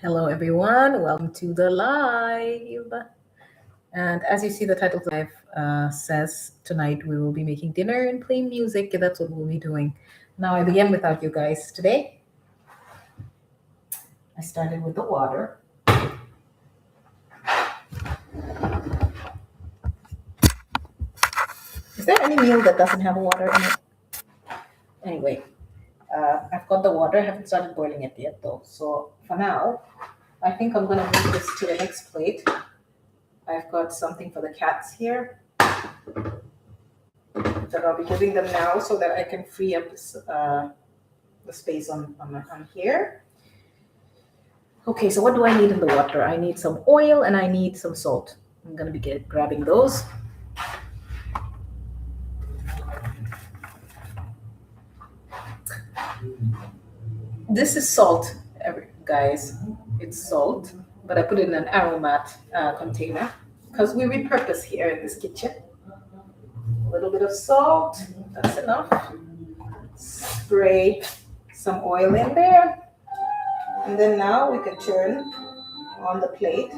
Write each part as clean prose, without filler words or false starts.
Hello, everyone. Welcome to the live. And as you see, the title of the live says tonight we will be making dinner and playing music. That's what we'll be doing. Now, I began without you guys today. I started with the water. Is there any meal that doesn't have water in it? Anyway, I've got the water. I haven't started boiling it yet, though. So for now, I think I'm going to move this to the next plate. I've got something for the cats here that I'll be giving them now so that I can free up this, the space on here. Okay, so what do I need in the water? I need some oil and I need some salt. I'm going to be grabbing those. This is salt, guys. It's salt, but I put it in an aromat container because we repurpose here in this kitchen. A little bit of salt, that's enough. Spray some oil in there. And then now we can turn on the plate.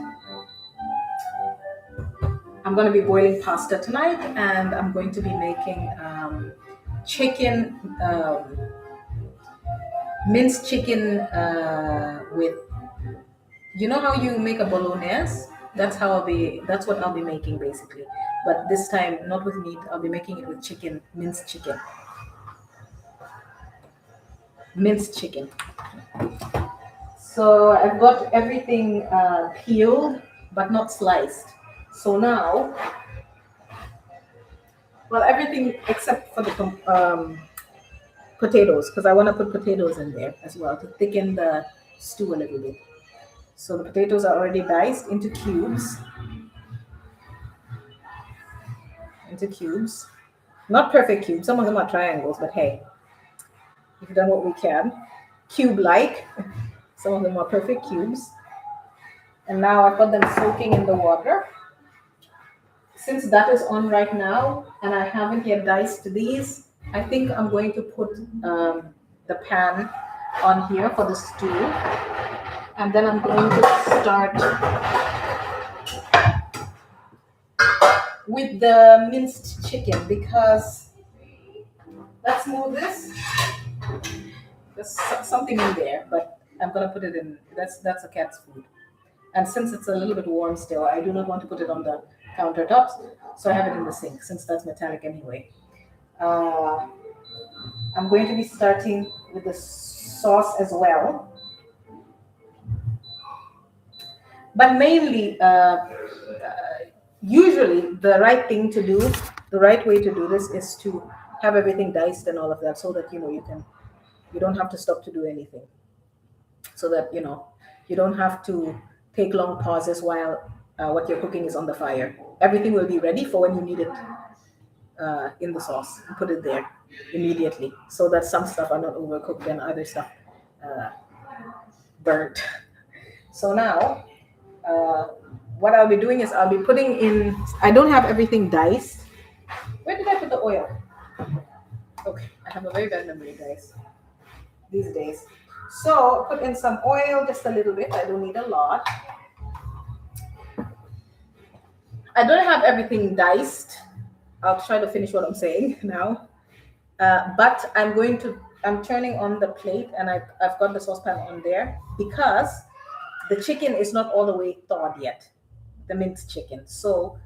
I'm going to be boiling pasta tonight, and I'm going to be making chicken, minced chicken with, you know how you make a bolognese? That's what I'll be making basically. But this time, not with meat, I'll be making it with chicken, minced chicken. Minced chicken. So I've got everything peeled, but not sliced. So now, well, everything except for the potatoes, because I want to put potatoes in there as well to thicken the stew a little bit. So the potatoes are already diced into cubes. Not perfect cubes. Some of them are triangles, but hey, we've done what we can. Cube-like. Some of them are perfect cubes. And now I've got them soaking in the water. Since that is on right now, and I haven't yet diced these, I think I'm going to put the pan on here for the stew. And then I'm going to start with the minced chicken because let's move this. There's something in there, but I'm gonna put it in. That's a cat's food. And since it's a little bit warm still, I do not want to put it on the countertops, so I have it in the sink since that's metallic anyway. I'm going to be starting with the sauce as well. But mainly, usually the right thing to do, the right way to do this is to have everything diced and all of that so that, you don't have to stop to do anything. So that, you don't have to take long pauses while what you're cooking is on the fire. Everything will be ready for when you need it in the sauce. You put it there immediately so that some stuff are not overcooked and other stuff burnt. So now, what I'll be doing is I'll be putting in, I don't have everything diced. Where did I put the oil? Okay, I have a very bad memory, guys, these days. So put in some oil, just a little bit. I don't need a lot. I don't have everything diced. I'll try to finish what I'm saying now. But I'm turning on the plate and I've got the saucepan on there because the chicken is not all the way thawed yet, the minced chicken. So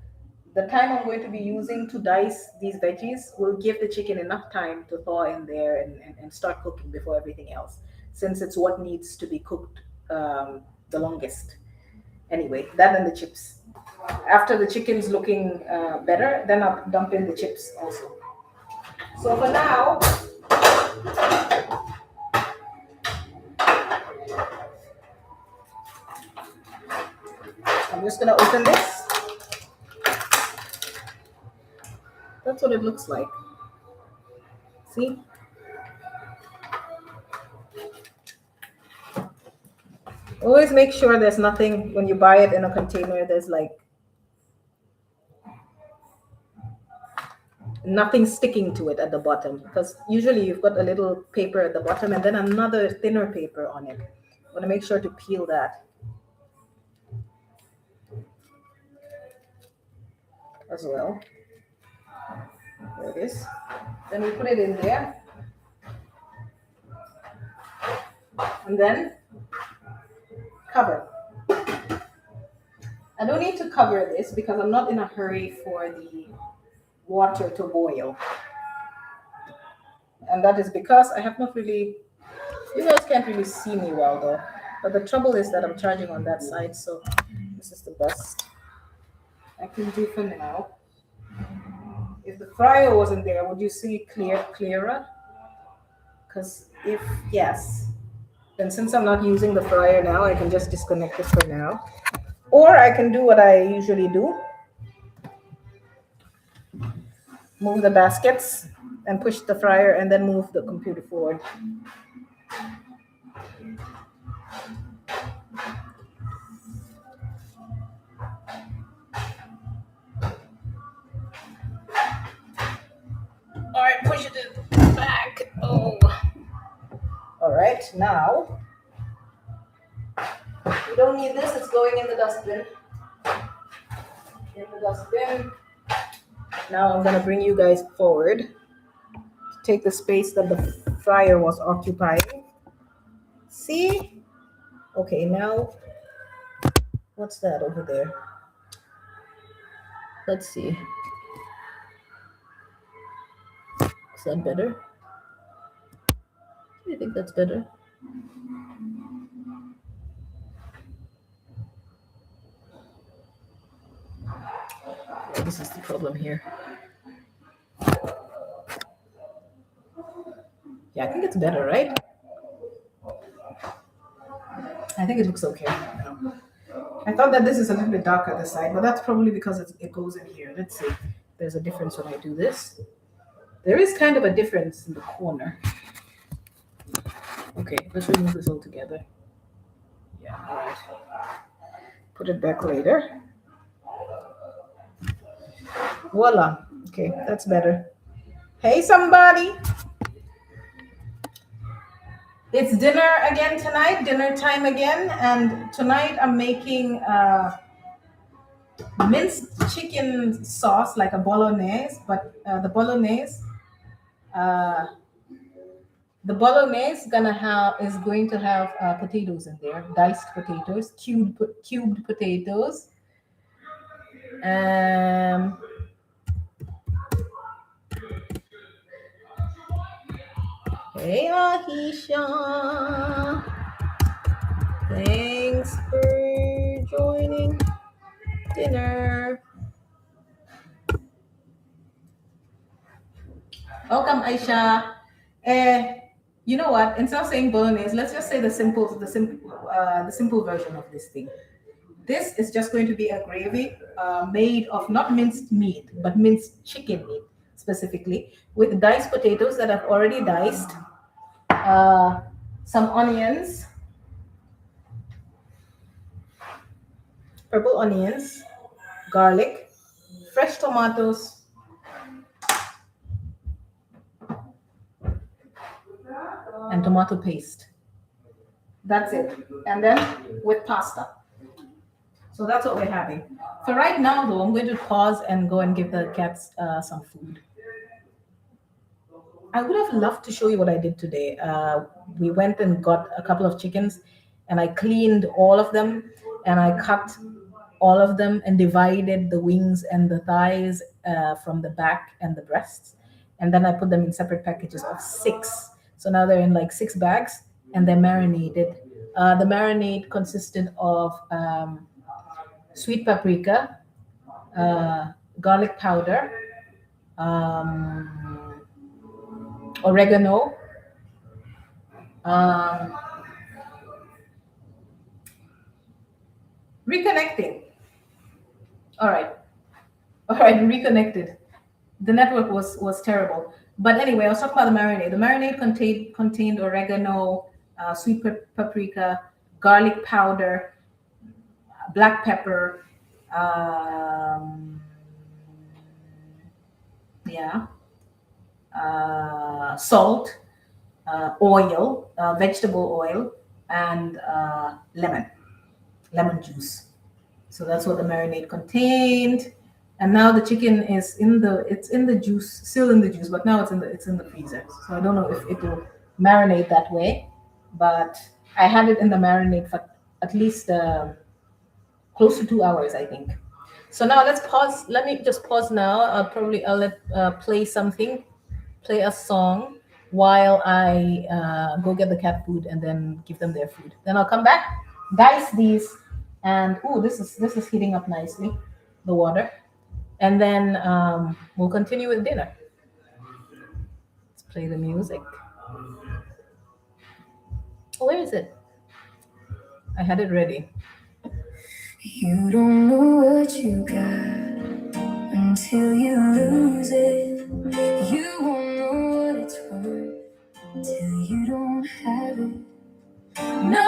the time I'm going to be using to dice these veggies will give the chicken enough time to thaw in there and start cooking before everything else, since it's what needs to be cooked the longest. Anyway, that and the chips. After the chicken's looking better, then I'll dump in the chips also. So for now, I'm just gonna open this. That's what it looks like. See? Always make sure there's nothing, when you buy it in a container, there's like nothing sticking to it at the bottom, because usually you've got a little paper at the bottom and then another thinner paper on it. I want to make sure to peel that as well. There it is. Then we put it in there, and then cover. I don't need to cover this because I'm not in a hurry for the water to boil. And that is because I have not really, you guys can't really see me well though. But the trouble is that I'm charging on that side, so this is the best I can do for now. If the fryer wasn't there, would you see clearer? Because if yes, then since I'm not using the fryer now, I can just disconnect it for now. Or I can do what I usually do. Move the baskets and push the fryer and then move the computer forward. All right, push it back. Oh. All right, now we don't need this. It's going in the dustbin. In the dustbin. Now I'm gonna bring you guys forward to take the space that the fryer was occupying. See? Okay, now what's that over there? Let's see. Is that better? Do you think that's better? Yeah, this is the problem here. Yeah, I think it's better, right? I think it looks okay. I thought that this is a little bit darker this side, but that's probably because it goes in here. Let's see. There's a difference when I do this. There is kind of a difference in the corner. Okay, let's remove this all together. Yeah, all right. Put it back later. Voila. Okay, that's better. Hey, somebody. It's dinner again tonight, dinner time again. And tonight I'm making minced chicken sauce, like a bolognese, but the bolognese is going to have potatoes in there, diced potatoes, cubed potatoes. Hey Ahisha, thanks for joining dinner. Welcome, Aisha. You know what? Instead of saying bolognese, let's just say the simple version of this thing. This is just going to be a gravy made of not minced meat, but minced chicken meat specifically, with diced potatoes that I've already diced, some onions, purple onions, garlic, fresh tomatoes, and tomato paste. That's it. And then with pasta. So that's what we're having. For right now, though, I'm going to pause and go and give the cats some food. I would have loved to show you what I did today. We went and got a couple of chickens, and I cleaned all of them, and I cut all of them and divided the wings and the thighs from the back and the breasts. And then I put them in separate packages of 6. So now they're in like 6 bags, and they're marinated. The marinade consisted of sweet paprika, garlic powder, oregano, reconnecting. All right, reconnected. The network was terrible, but anyway, I was talking about the marinade. The marinade contained oregano, sweet paprika, garlic powder, black pepper, salt, oil, vegetable oil, and lemon juice. So that's what the marinade contained. And now the chicken is in the juice, still in the juice, but now it's in the freezer. So I don't know if it will marinate that way, but I had it in the marinade for at least close to 2 hours, I think. So now let's pause. Let me just pause now. I'll let play something, play a song while I go get the cat food and then give them their food. Then I'll come back, dice these, and ooh, this is heating up nicely, the water, and then we'll continue with dinner. Let's play the music. Where is it? I had it ready. You don't know what you got until you lose it. You won't know what it's worth till you don't have it. No,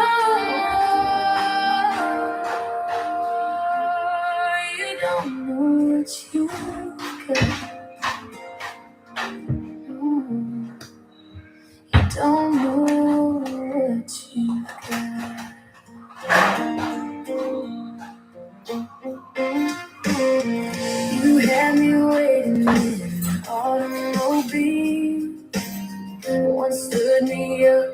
you don't know what you got. No, you don't know what you got. You had me waiting in an automobile. One stood me up,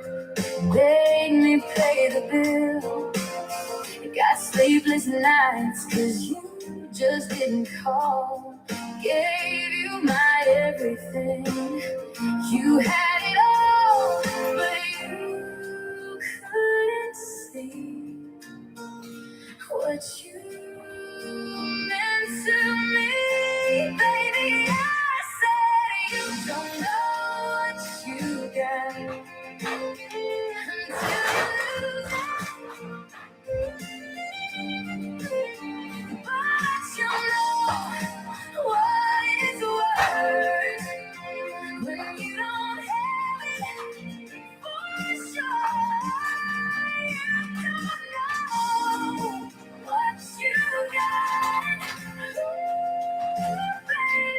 made me pay the bill. Got sleepless nights cause you just didn't call. Gave you my everything. You had it all, but you couldn't see what you meant to me. Baby, I said you don't know what you got until you lose it. But you know what it's worth when you don't have it for sure. You don't know what you got, baby.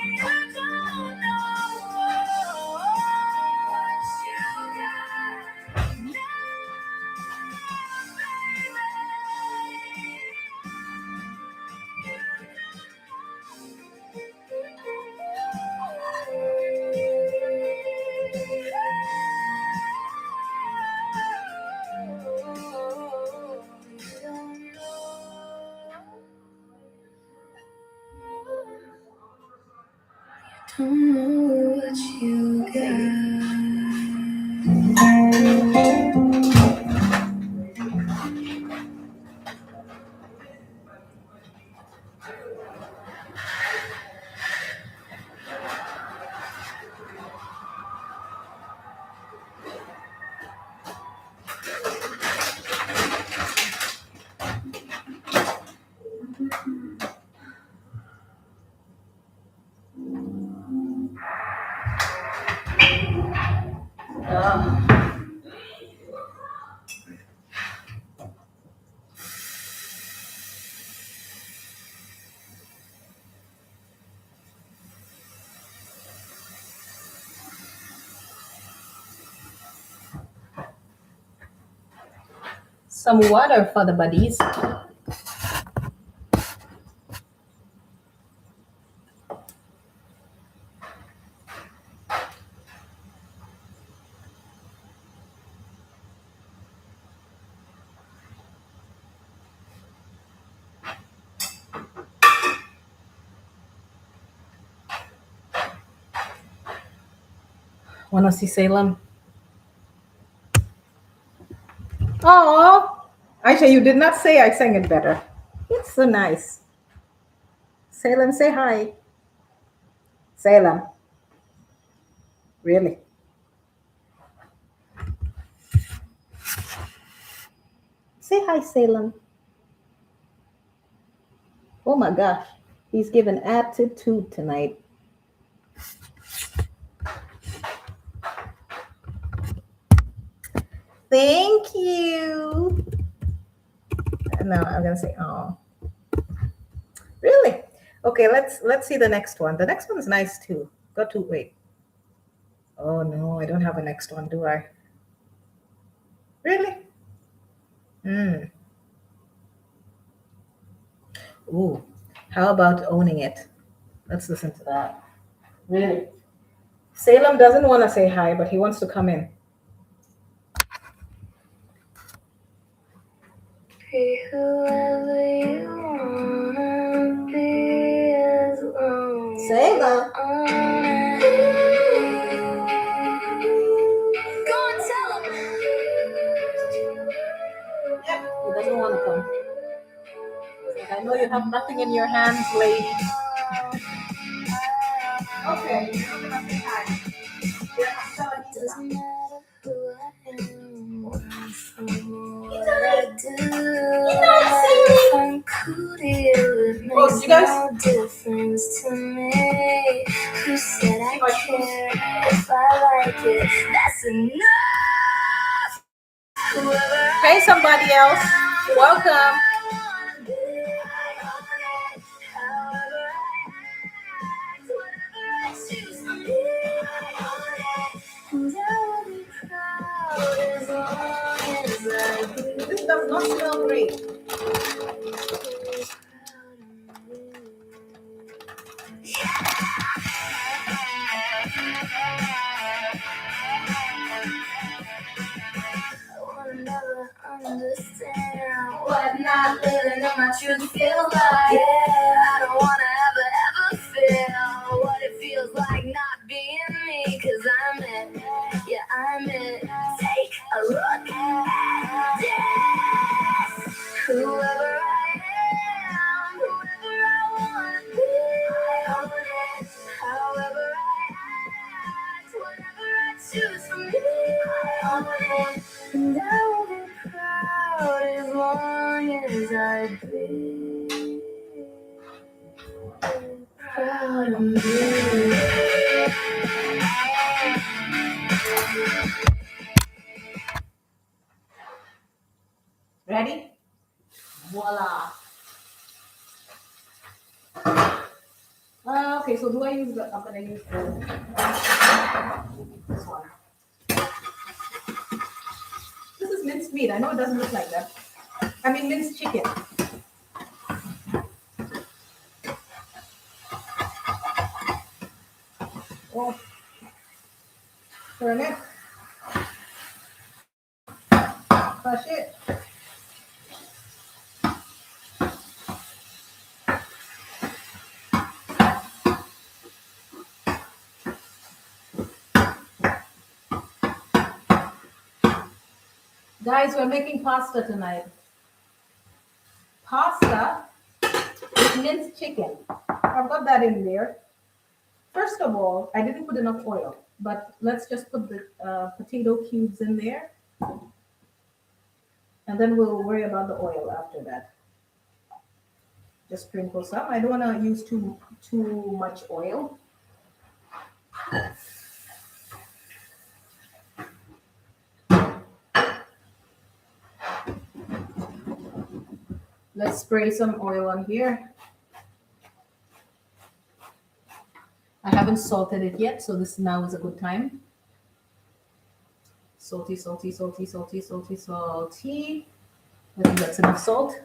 You don't know what you got don't know what you got. Some water for the buddies. Wanna see Salem? Oh, Aisha, you did not say I sang it better. It's so nice. Salem, say hi. Salem, really? Say hi, Salem. Oh my gosh, he's given attitude tonight. Thank you. No, I'm gonna say oh. Really? Okay, let's see the next one. The next one's nice too. Got to wait. Oh no, I don't have a next one, do I? Really? Hmm. Ooh, how about owning it? Let's listen to that. Really? Salem doesn't want to say hi, but he wants to come in. Be whoever you wanna be as long as Salem. Go and tell him. Yep, he doesn't want to come. Like, I know you have nothing in your hands, lady. Okay, you're not gonna say hi. Doesn't matter who I am, where I'm from, what I do. If I'm cool to you, it makes no difference to me. Who said I care? If I like it, that's enough. Hey, somebody else. Welcome. This does not smell great. Understand what not living in my truth feels like. Yeah, I don't wanna ever feel what it feels like not being me. Cause I'm it, yeah, I'm it. Take a look at this. Whoever I am, whoever I wanna be, I own it. However I act, whatever I choose for me, I own it. And I will be proud as long as I be proud of me. Ready? Voila. Okay, so do I use the, I'm gonna use this one. This is minced meat. I know it doesn't look like that. I mean minced chicken. Oh, turn it. Crush it. Guys, we're making pasta tonight. Pasta with minced chicken. I've got that in there. First of all, I didn't put enough oil, but let's just put the potato cubes in there. And then we'll worry about the oil after that. Just sprinkle some. I don't want to use too much oil. Let's spray some oil on here. I haven't salted it yet, so this now is a good time. Salty, salty, salty, salty, salty, salty. I think that's enough salt.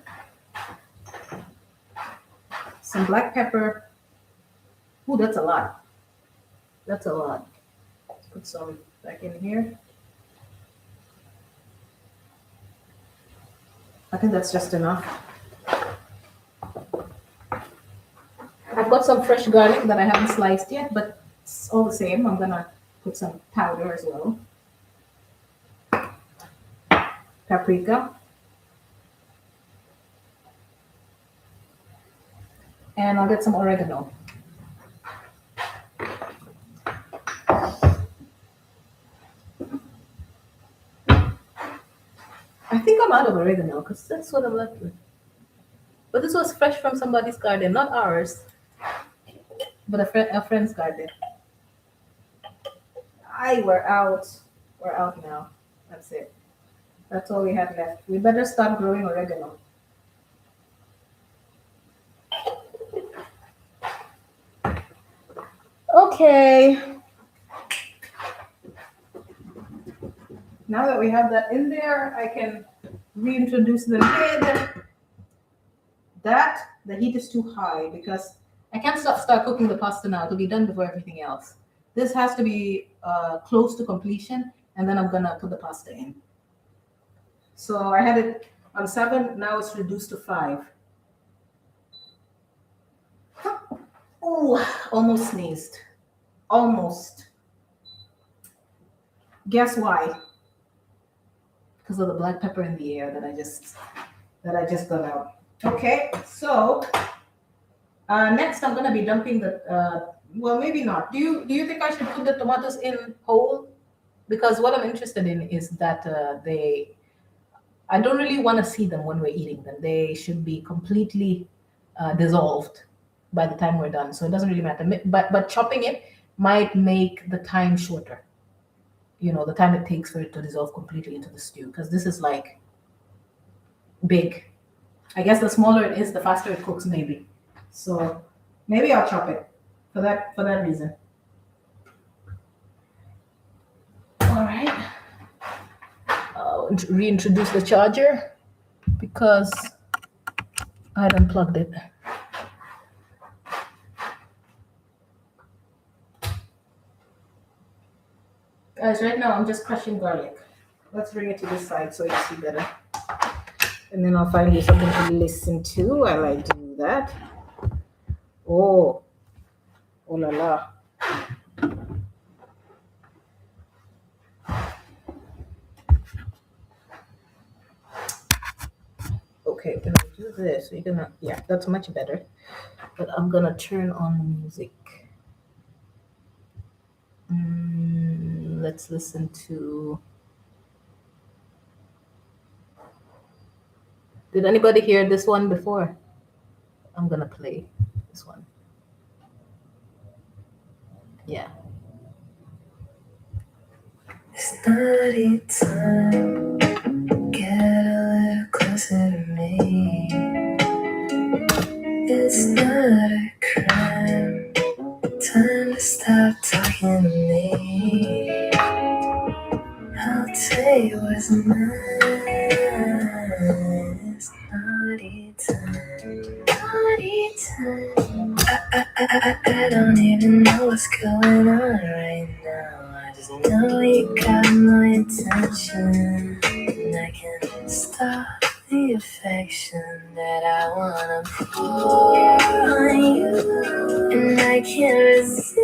Some black pepper. Ooh, that's a lot. That's a lot. Let's put some back in here. I think that's just enough. I've got some fresh garlic that I haven't sliced yet, but it's all the same. I'm gonna put some powder as well. Paprika. And I'll get some oregano. I think I'm out of oregano because that's what I'm left with. But this was fresh from somebody's garden, not ours, but a friend's garden. We're out. We're out now. That's it. That's all we have left. We better start growing oregano. Okay. Now that we have that in there, I can reintroduce the lid. That The heat is too high because I can't start cooking the pasta now. It'll be done before everything else. This has to be close to completion, and then I'm gonna put the pasta in. So I had it on 7. Now it's reduced to 5. Oh, almost sneezed. Almost. Guess why? Because of the black pepper in the air that I just got out. Okay, so next I'm gonna be dumping the. Well, maybe not. Do you think I should put the tomatoes in whole? Because what I'm interested in is that they. I don't really want to see them when we're eating them. They should be completely dissolved by the time we're done. So it doesn't really matter. But chopping it might make the time shorter. You know, the time it takes for it to dissolve completely into the stew. Because this is like big. I guess the smaller it is, the faster it cooks, maybe. So maybe I'll chop it for that reason. All right. I'll reintroduce the charger because I had unplugged it. Guys, right now I'm just crushing garlic. Let's bring it to this side so you see better. And then I'll find you something to listen to while I do that. Oh la la. Okay, when I do this, you're gonna, yeah, that's much better. But I'm gonna turn on the music. Let's listen to. Did anybody hear this one before? I'm gonna play this one. Yeah. Study time, get a little closer to me. It's not a crime. Time to stop talking to me. I'll tell you what's mine. It's naughty time. Naughty time. I don't even know what's going on right now. I just know you got my attention. And I can't stop the affection that I wanna pour on you. And I can't resist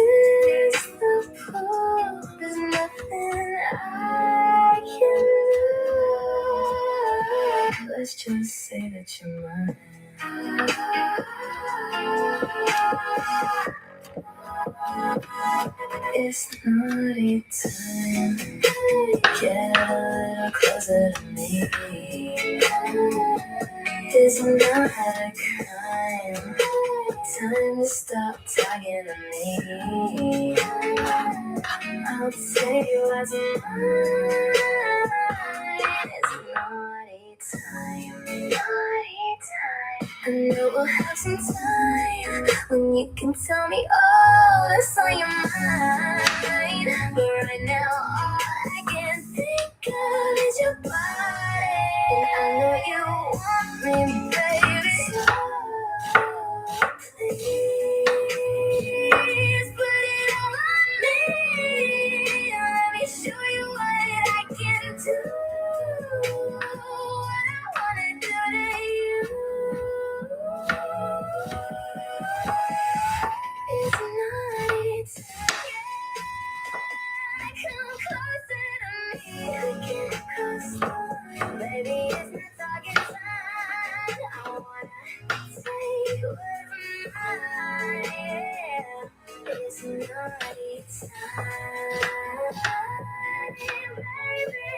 the pull. There's nothing I can do. Let's just say that you're mine. It's naughty time. Get a little closer to me. It's not a crime. Time to stop talking to me. I'll tell you what's mine. It's naughty time. Naughty time. I know we'll have some time when you can tell me all that's on your mind. But right now, all I can think of is your body. And I know you want me, baby. So please put it on me. Let me show you what I can do. What I wanna do to you. It's naughty time. Come closer to me. I can't cross. Baby, it's not talking time. I wanna take what's mine. Yeah. It's naughty time. Baby,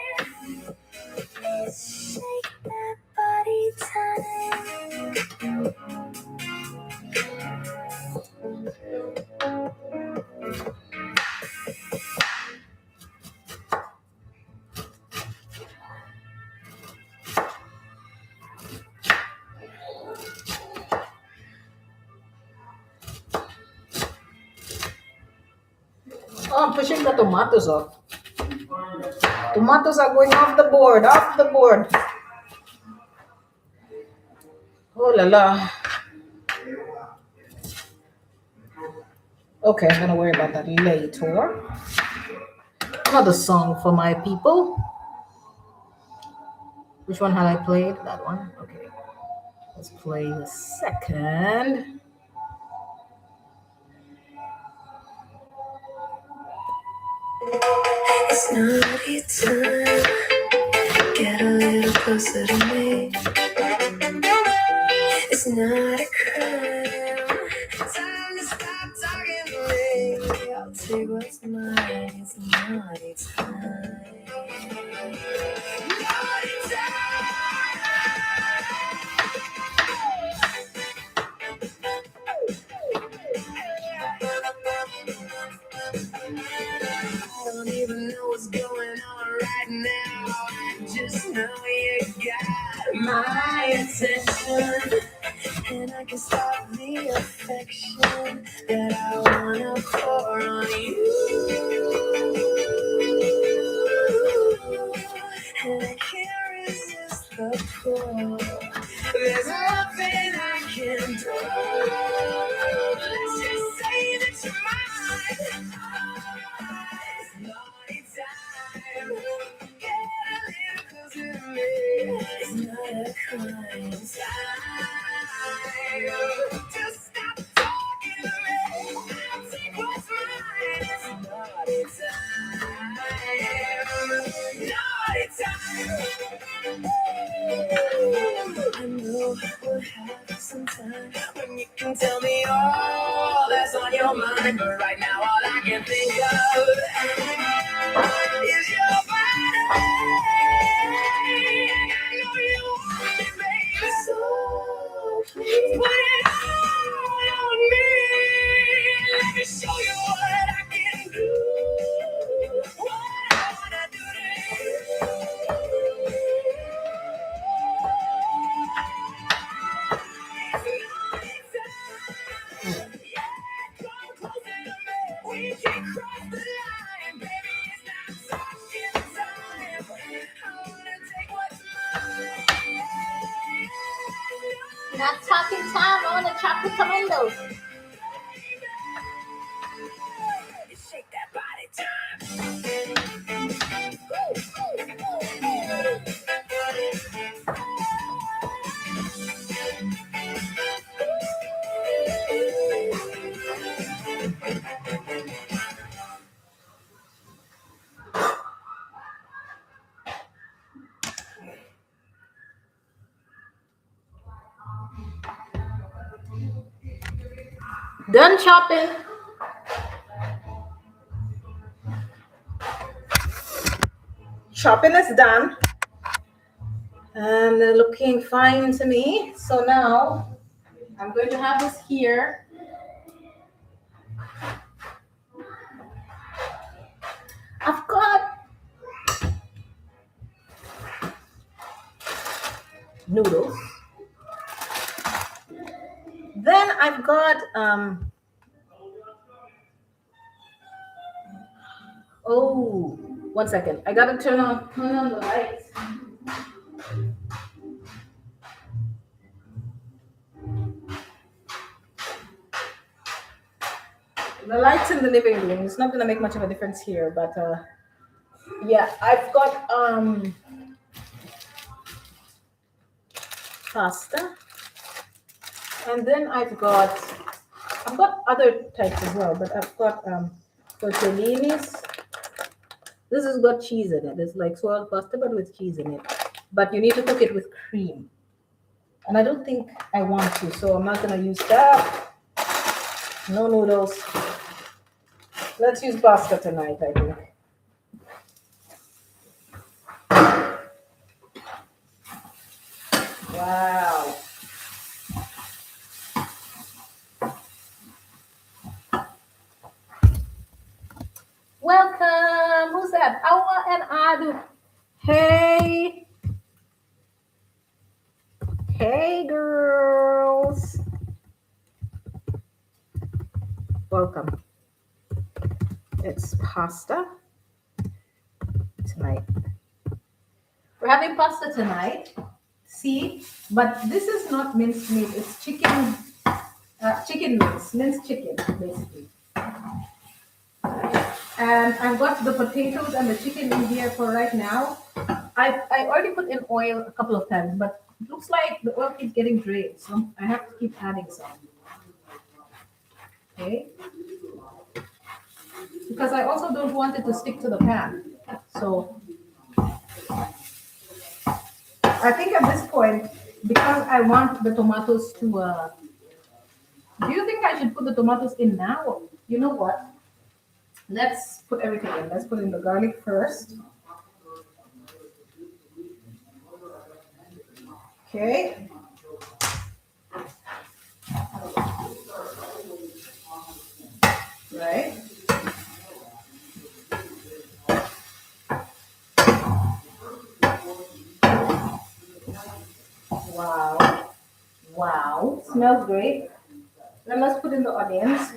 it's shake that body time. Oh, I'm pushing the tomatoes off. Tomatoes are going off the board, off the board. Oh la la. Okay, I'm gonna worry about that later. Another song for my people. Which one had I played? That one? Okay. Let's play the second. It's not your time. Get a little closer to me. It's not a crime. Time to stop talking to me. I'll take what's mine. It's naughty time. Naughty I don't even know what's going on right now. I just know you got my attention. And I can stop the affection that I wanna pour on you. And I can't resist the pull. There's nothing I can do. Let's just say that you're mine. It's naughty time. Get a little closer to me. It's not a crime. Just stop talking to me. I'll take what's mine. It's naughty time. Naughty time. I know we'll have some time when you can tell me all that's on your mind. But right now, all I can think of is your body. I know you want me, baby. So please put it all on me. Let me show you what I can do. What I wanna do to you. We can cross the line, baby. It's not talking time. I wanna take what's mine. Not talking time. I wanna chop the tomatoes. Shake that body time. Done chopping. Chopping is done. And they're looking fine to me. So now I'm going to have this here. I've got noodles. Then I've got oh, 1 second. I gotta turn on the lights. The lights in the living room. It's not gonna make much of a difference here, but yeah, I've got pasta, and then I've got other types as well, but I've got tortellinis. This has got cheese in it. It's like soiled pasta, but with cheese in it. But you need to cook it with cream, and I don't think I want to, so I'm not gonna use that. No noodles. Let's use pasta tonight, I think. Wow. Welcome. Who's that? Awa and Adu. Hey. Hey, girls. Welcome. It's pasta tonight. We're having pasta tonight. See, but this is not minced meat. It's chicken mince, minced chicken, basically. And I've got the potatoes and the chicken in here for right now. I already put in oil a couple of times, but it looks like the oil keeps getting drained, so I have to keep adding some. Okay, because I also don't want it to stick to the pan. So I think at this point, because I want the tomatoes to. Do you think I should put the tomatoes in now? You know what? Let's put everything in. Let's put in the garlic first. Okay. Right. Wow. Wow. Smells great. Then let's put in the onions.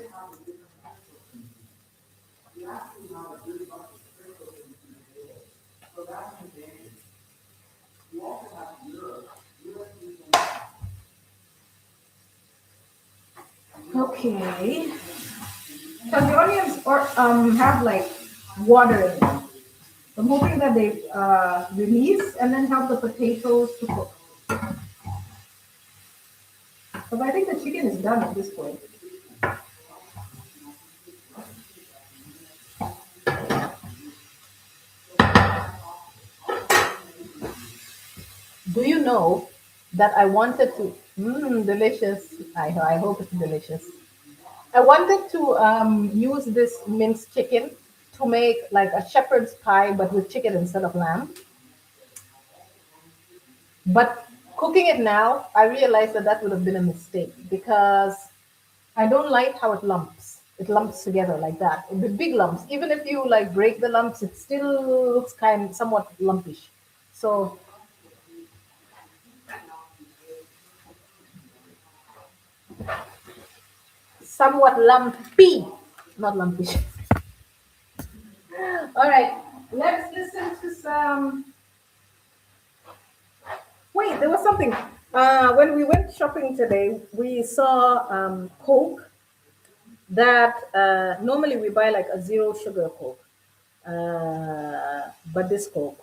Okay. Because the onions have like water in them. I'm hoping that they release and then help the potatoes to cook. Because I think the chicken is done at this point. Do you know that I wanted to? Delicious. I hope it's delicious. I wanted to use this minced chicken to make like a shepherd's pie, but with chicken instead of lamb. But cooking it now, I realized that that would have been a mistake because I don't like how it lumps. It lumps together like that. The big lumps. Even if you like break the lumps, it still looks kind somewhat lumpish. So somewhat lumpy, not lumpish. All right, let's listen to some. Wait, there was something. When we went shopping today, we saw Coke that normally we buy like a zero sugar Coke. But this Coke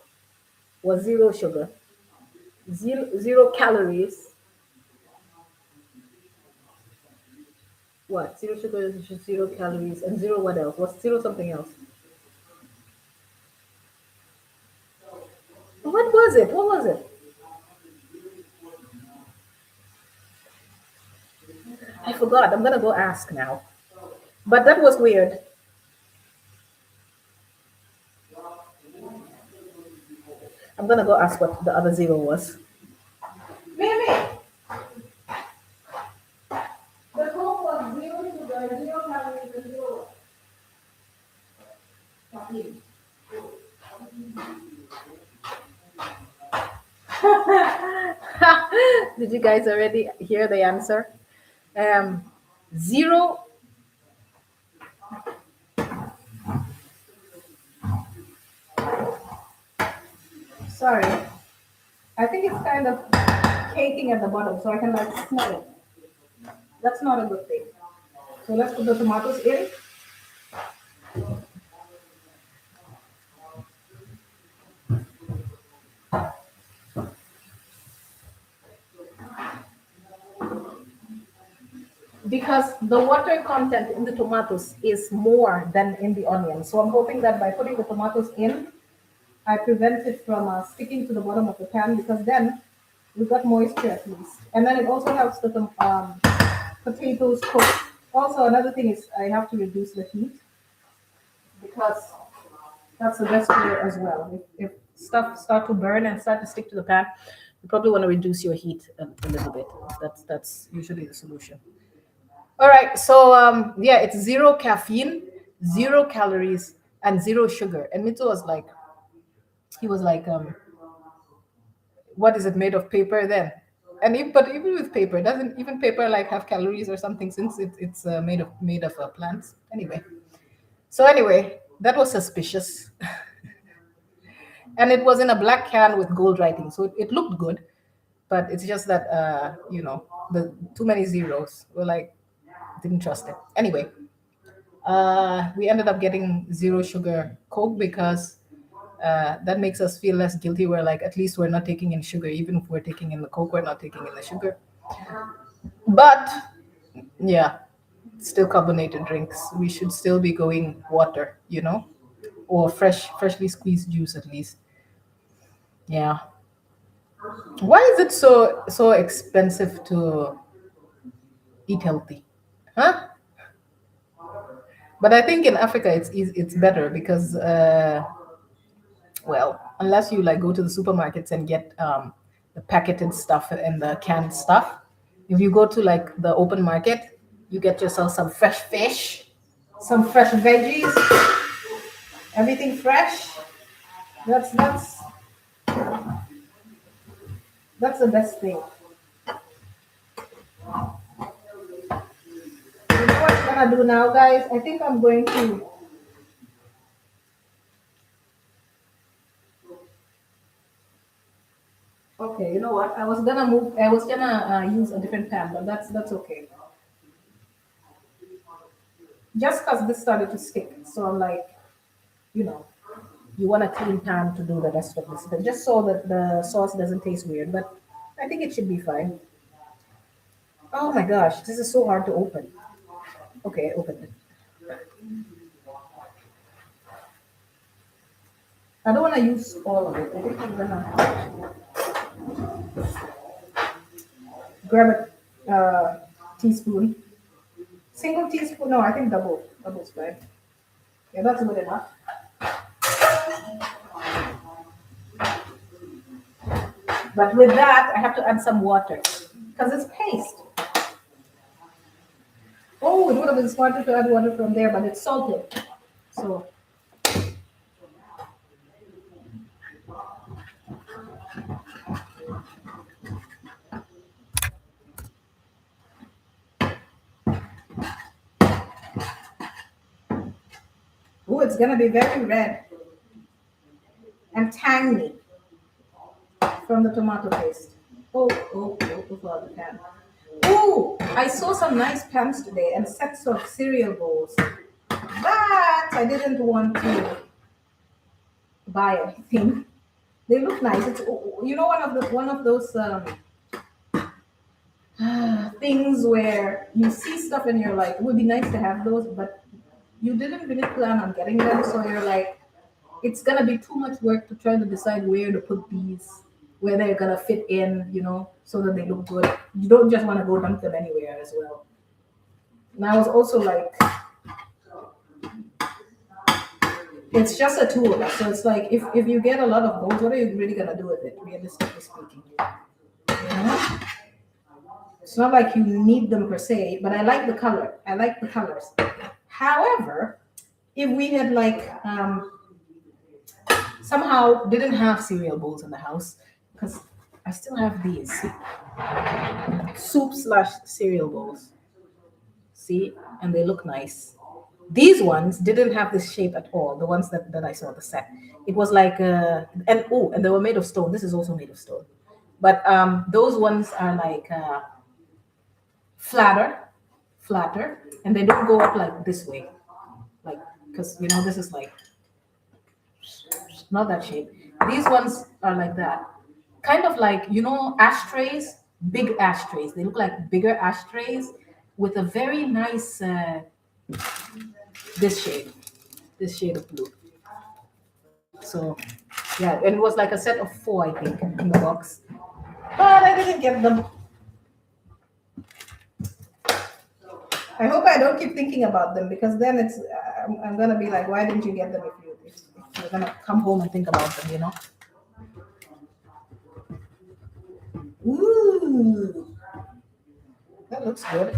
was zero sugar, zero calories. What? Zero sugar, zero calories, and zero what else? What's zero something else? What was it? What was it? I forgot. I'm gonna go ask now. But that was weird. I'm gonna go ask what the other zero was. Mimi, the Coke was zero sugar, zero calories, and zero caffeine. Did you guys already hear the answer? Um, zero. Sorry, I think it's kind of caking at the bottom, so I can like smell it. That's not a good thing. So let's put the tomatoes in. Because the water content in the tomatoes is more than in the onion. So I'm hoping that by putting the tomatoes in, I prevent it from sticking to the bottom of the pan because then we've got moisture at least. And then it also helps the potatoes cook. Also, another thing is I have to reduce the heat because that's the best way as well. If stuff start to burn and start to stick to the pan, you probably want to reduce your heat a little bit. That's usually the solution. All right, so yeah, it's zero caffeine, zero calories, and zero sugar. And Mitsu was like, he was like, what is it made of paper then? And but even with paper, doesn't even paper like have calories or something since it's made of plants anyway. So anyway, that was suspicious, and it was in a black can with gold writing, so it looked good, but it's just that the too many zeros. We're like didn't trust it anyway. We ended up getting zero sugar Coke because that makes us feel less guilty. We're like, at least we're not taking in sugar. Even if we're taking in the Coke, we're not taking in the sugar. But yeah, still carbonated drinks. We should still be going water, or freshly squeezed juice at least. Yeah. Why is it so expensive to eat healthy? Huh? But I think in Africa it's better because well, unless you like go to the supermarkets and get the packeted stuff and the canned stuff. If you go to like the open market, you get yourself some fresh fish, some fresh veggies, everything fresh. That's that's the best thing. You know what I'm gonna do now, guys? I think I'm going to. Okay, you know what? I was gonna move. I was gonna use a different pan, but that's okay. Just because this started to stick, so I'm like, you know, you want a clean pan to do the rest of this, but just so that the sauce doesn't taste weird. But I think it should be fine. Oh my gosh, this is so hard to open. Okay, open it. I don't want to use all of it. I think I'm gonna grab a teaspoon, single teaspoon. No, I think double's fine. Yeah, that's good enough. But with that, I have to add some water because it's paste. Oh, it would have been smarter to add water from there, but it's salted. So, oh, it's gonna be very red and tangy from the tomato paste. Oh, the pan. Oh, I saw some nice pans today and sets of cereal bowls, but I didn't want to buy anything. They look nice. It's one of those things where you see stuff and you're like, it would be nice to have those, but you didn't really plan on getting them, so you're like, it's gonna be too much work to try to decide where to put these, where they're gonna fit in, so that they look good. You don't just want to go dump them anywhere as well. And I was also like, it's just a tool. So it's like if you get a lot of gold, what are you really gonna do with it, realistically speaking? You know? It's not like you need them per se, but I like the color. I like the colors. However, if we had like somehow didn't have cereal bowls in the house, because I still have these soup/cereal bowls. See, and they look nice. These ones didn't have this shape at all. The ones that I saw the set, it was like and they were made of stone. This is also made of stone, but those ones are like flatter, flatter, and they don't go up like this way, like because this is like not that shape. These ones are like that, kind of like ashtrays, big ashtrays. They look like bigger ashtrays with a very nice this shade, this shade of blue. So yeah, and it was like a set of 4, I think, in the box, but I didn't get them. I hope I don't keep thinking about them because then I'm gonna be like, why didn't you get them if you're gonna come home and think about them? Ooh, that looks good.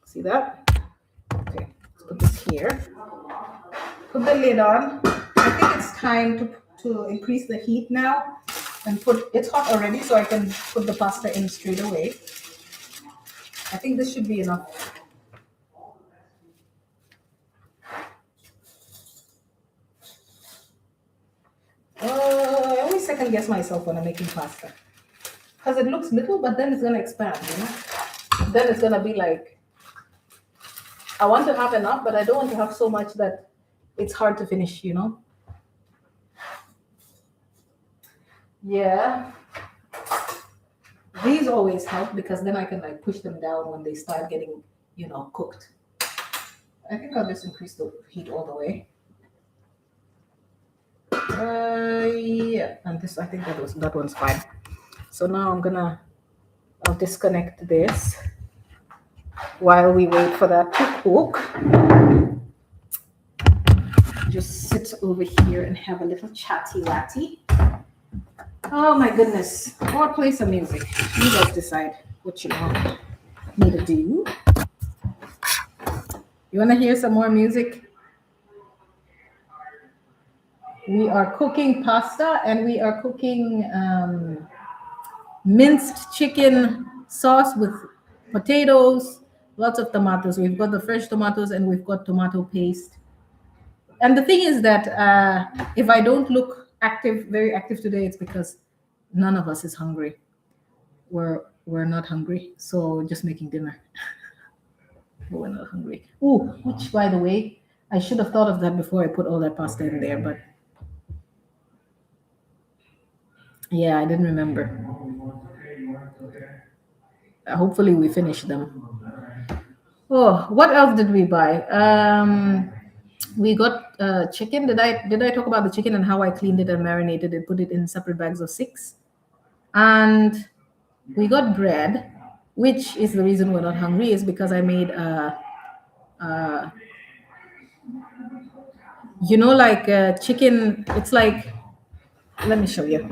See that? Okay, let's put this here. Put the lid on. I think it's time to increase the heat now and it's hot already, so I can put the pasta in straight away. I think this should be enough. I always second guess myself when I'm making pasta because it looks little, but then it's gonna expand. Then it's gonna be like I want to have enough, but I don't want to have so much that it's hard to finish, you know? Yeah. These always help because then I can like push them down when they start getting, cooked. I think I'll just increase the heat all the way. Yeah, and this I think that one's fine. So now I'll disconnect this while we wait for that to cook. Just sit over here and have a little chatty watty. Oh my goodness. Or play some music. You guys decide what you want me to do. You want to hear some more music? We are cooking pasta and we are cooking minced chicken sauce with potatoes, lots of tomatoes. We've got the fresh tomatoes and we've got tomato paste. And the thing is that if I don't look very active today, it's because none of us is hungry. We're not hungry, so just making dinner. We're not hungry. Ooh, which by the way, I should have thought of that before I put all that pasta in there, but yeah, I didn't remember. Hopefully we finish them. Oh, what else did we buy? We got chicken. Did I talk about the chicken and how I cleaned it and marinated it, put it in separate bags of 6? And we got bread, which is the reason we're not hungry, is because I made like chicken. It's like, let me show you.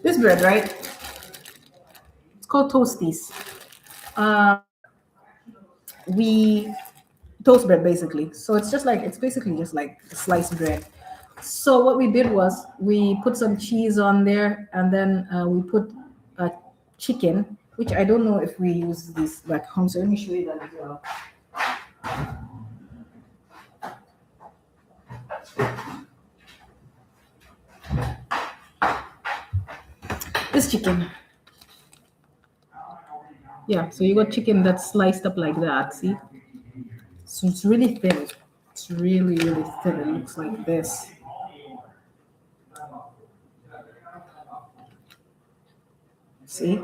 This bread, right? It's called Toasties. We toast bread basically. So it's basically just like sliced bread. So what we did was we put some cheese on there, and then we put chicken, which I don't know if we use this back home. So let me show you that as well. This chicken. Yeah, so you got chicken that's sliced up like that, see? So it's really thin. It's really, really thin. It looks like this. See?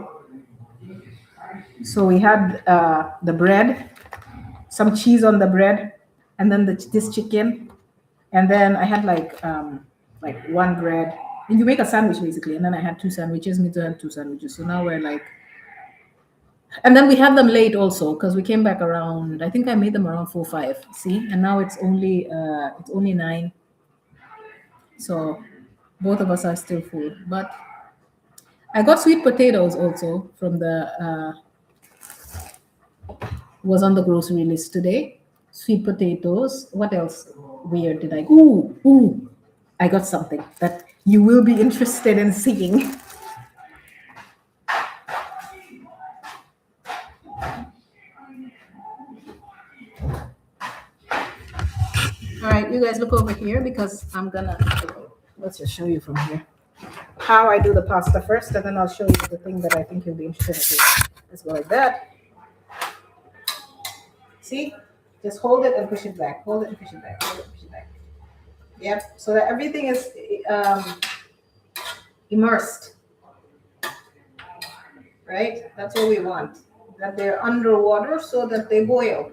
So we had the bread, some cheese on the bread, and then this chicken. And then I had like one bread. And you make a sandwich basically. And then I had 2 sandwiches. Mito had 2 sandwiches. So now we're like, and then we had them late also because we came back around, I think I made them around 4, 5. See? And now it's only 9. So both of us are still full. But I got sweet potatoes also from was on the grocery list today. Sweet potatoes. What else weird did I? Ooh! I got something that you will be interested in seeing. All right, you guys look over here because let's just show you from here how I do the pasta first, and then I'll show you the thing that I think you'll be interested in. Let's go like that. See? Just hold it and push it back. Hold it and push it back. Hold it and push it back. Yep. So that everything is immersed. Right? That's what we want. That they're underwater so that they boil.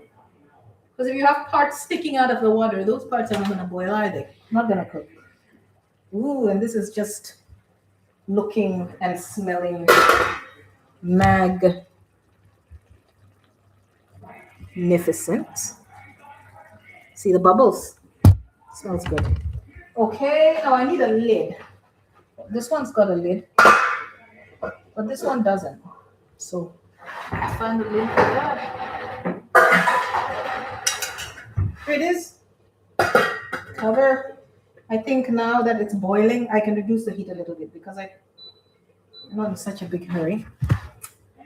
Because if you have parts sticking out of the water, those parts are not going to boil, are they? Not going to cook. Ooh, and this is just looking and smelling magnificent. See the bubbles? Smells good. Okay, now I need a lid. This one's got a lid, but this one doesn't. So let's find the lid for that. Here it is. Cover. I think now that it's boiling, I can reduce the heat a little bit because I'm not in such a big hurry.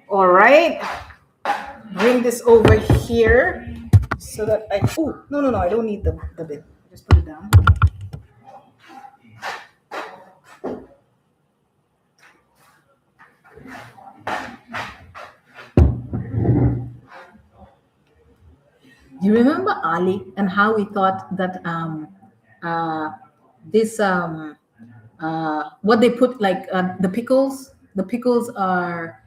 All right. Bring this over here so that no, I don't need the bit. Just put it down. You remember Ali and how we thought that this what they put like the pickles are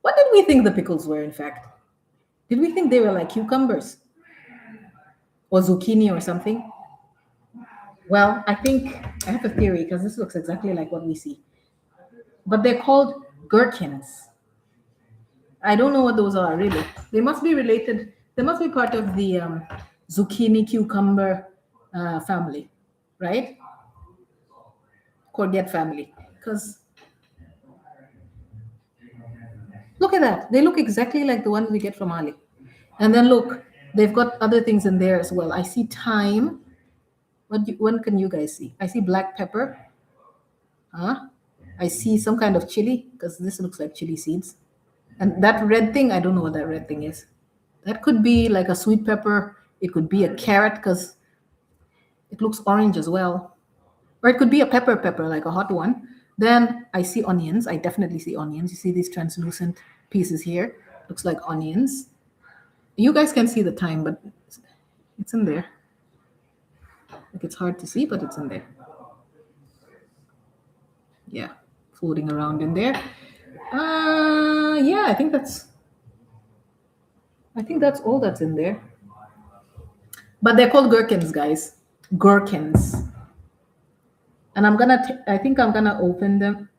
what did we think the pickles were in fact? Did we think they were like cucumbers or zucchini or something? Well, I think I have a theory because this looks exactly like what we see. But they're called gherkins. I don't know what those are really. They must be related. They must be part of the zucchini cucumber family, right? Courgette family. Because look at that. They look exactly like the ones we get from Ali. And then look, they've got other things in there as well. I see thyme. What can you guys see? I see black pepper. Huh? I see some kind of chili because this looks like chili seeds. And that red thing, I don't know what that red thing is. That could be like a sweet pepper. It could be a carrot because it looks orange as well. Or it could be a pepper, like a hot one. Then I see onions. I definitely see onions. You see these translucent pieces here? Looks like onions. You guys can see the thyme, but it's in there. Like it's hard to see, but it's in there. Yeah, floating around in there. Yeah, I think that's all that's in there. But they're called gherkins, guys. Gherkins. And I think I'm gonna open them.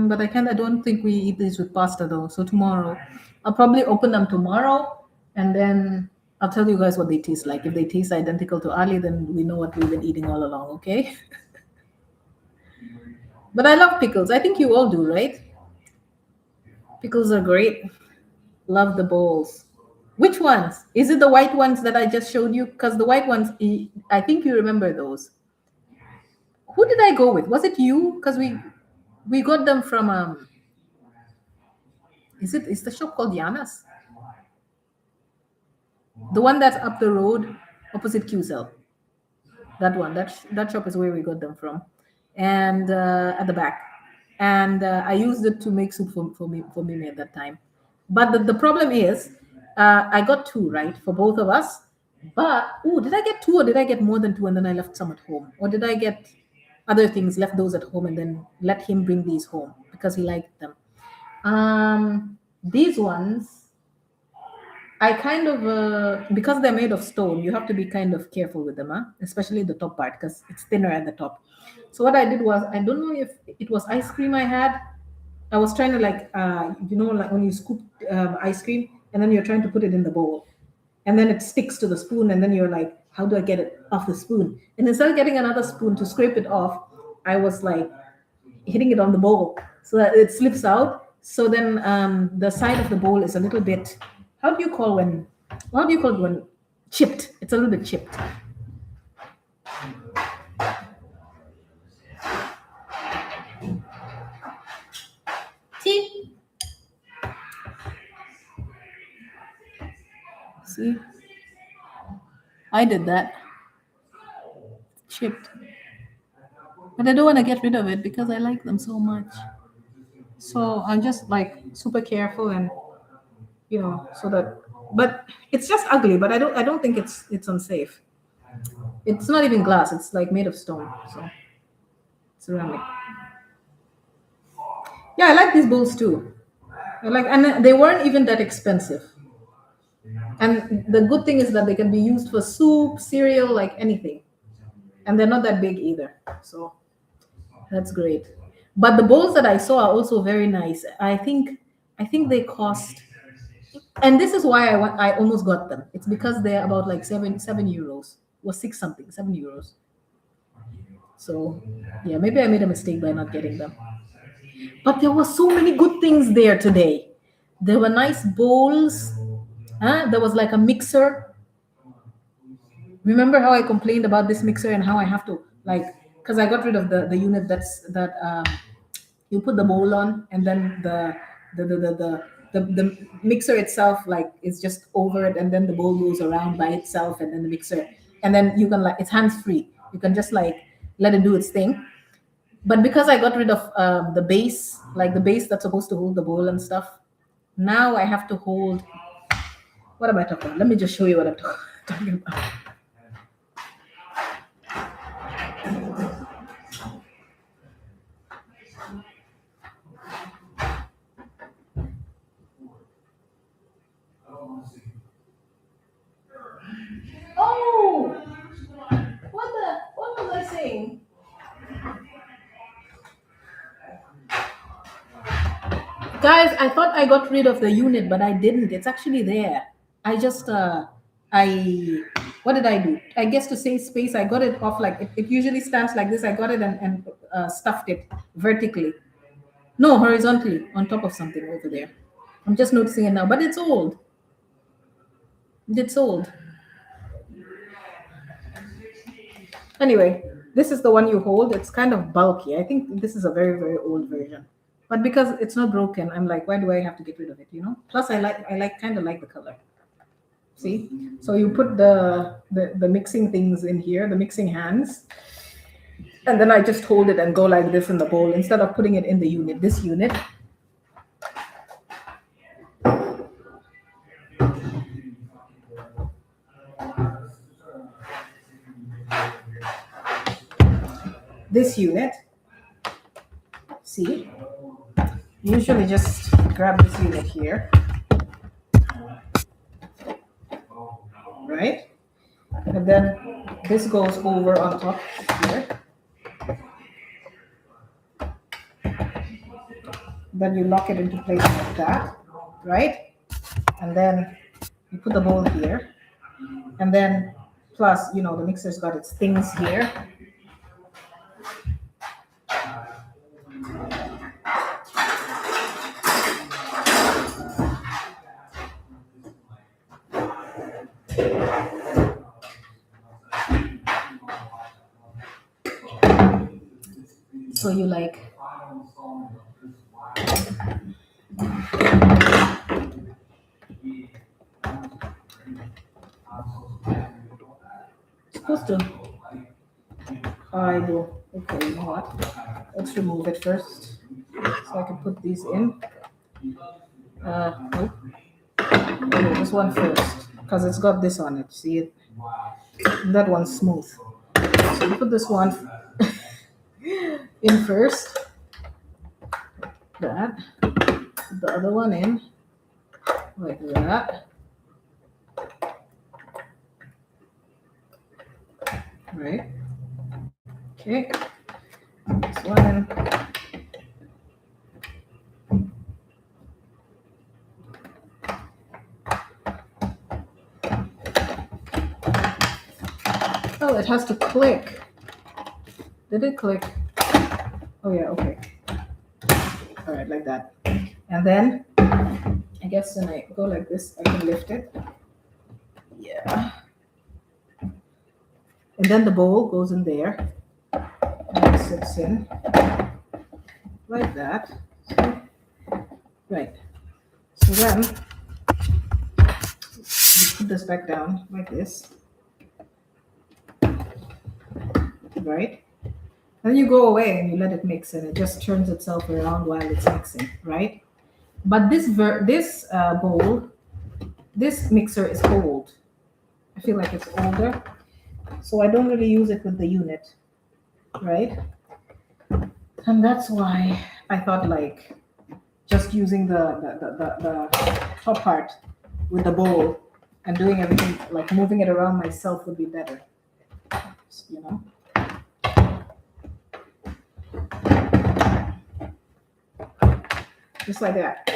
But I don't think we eat these with pasta though. So tomorrow, I'll probably open them tomorrow, and then I'll tell you guys what they taste like. If they taste identical to Ali, then we know what we've been eating all along. Okay. But I love pickles. I think you all do, right? Pickles are great. Love the bowls. Which ones? Is it the white ones that I just showed you? Because the white ones, I think you remember those. Who did I go with? Was it you? Because we got them from is the shop called Yana's? The one that's up the road opposite QCell. That one. That shop is where we got them from. And at the back. And I used it to make soup for Mimi at that time. But the problem is, I got two, right, for both of us. But, did I get two or did I get more than two and then I left some at home? Or did I get other things, left those at home and then let him bring these home because he liked them? These ones, I kind of, because they're made of stone, you have to be kind of careful with them, especially the top part because it's thinner at the top. So what I did was, I don't know if it was ice cream I had. I was trying to like when you scoop ice cream and then you're trying to put it in the bowl and then it sticks to the spoon and then you're like, how do I get it off the spoon? And instead of getting another spoon to scrape it off, I was like hitting it on the bowl so that it slips out. So then the side of the bowl is a little bit, how do you call it when chipped? It's a little bit chipped. See? I did that. Chipped. But I don't want to get rid of it because I like them so much. So I'm just like super careful and so that, but it's just ugly, but I don't think it's unsafe. It's not even glass, it's like made of stone. So ceramic. Yeah, I like these bowls too. And they weren't even that expensive. And the good thing is that they can be used for soup, cereal, like anything. And they're not that big either. So that's great. But the bowls that I saw are also very nice. I think they cost, and this is why I almost got them. It's because they're about like 7 euros or 6 something, 7 euros. So yeah, maybe I made a mistake by not getting them. But there were so many good things there today. There were nice bowls. There was like a mixer. Remember how I complained about this mixer and how I have to because I got rid of the unit that you put the bowl on and then the mixer itself is just over it and then the bowl goes around by itself and then the mixer and then you can it's hands free. You can just let it do its thing. But because I got rid of the base that's supposed to hold the bowl and stuff, now I have to hold What am I talking about? Let me just show you what I'm talking about. Oh, what was I saying? Guys, I thought I got rid of the unit, but I didn't. It's actually there. I just I what did I do? I guess to save space, I got it off like it usually stands like this. I got it and stuffed it vertically. No, horizontally on top of something over there. I'm just noticing it now, but it's old. It's old. Anyway, this is the one you hold. It's kind of bulky. I think this is a very, very old version. But because it's not broken, I'm like, why do I have to get rid of it? You know. Plus, I kind of like the color. See, so you put the mixing things in here, the mixing hands, and then I just hold it and go like this in the bowl instead of putting it in the unit. This unit. This unit. See, usually just grab this unit here, right? And then this goes over on top here. Then you lock it into place like that, right? And then you put the bowl here. And then plus, you know, the mixer's got its things here. So you like supposed to I do. Okay, you know what? Let's remove it first. So I can put these in. Nope. Okay, this one first. Because it's got this on it. See it? And that one's smooth. So you put this one in first. That. Put the other one in. Like that. Right. Okay. This one in. Oh, it has to click. Did it click? Oh yeah, okay. All right, like that. And then I guess when I go like this, I can lift it. Yeah. And then the bowl goes in there. And it sits in. Like that. So, right. So then you put this back down like this. Right? And then you go away and you let it mix and it just turns itself around while it's mixing, right? But this bowl, this mixer is old. I feel like it's older. So I don't really use it with the unit, right? And that's why I thought like just using the top part with the bowl and doing everything, like moving it around myself would be better, you know? Just like that.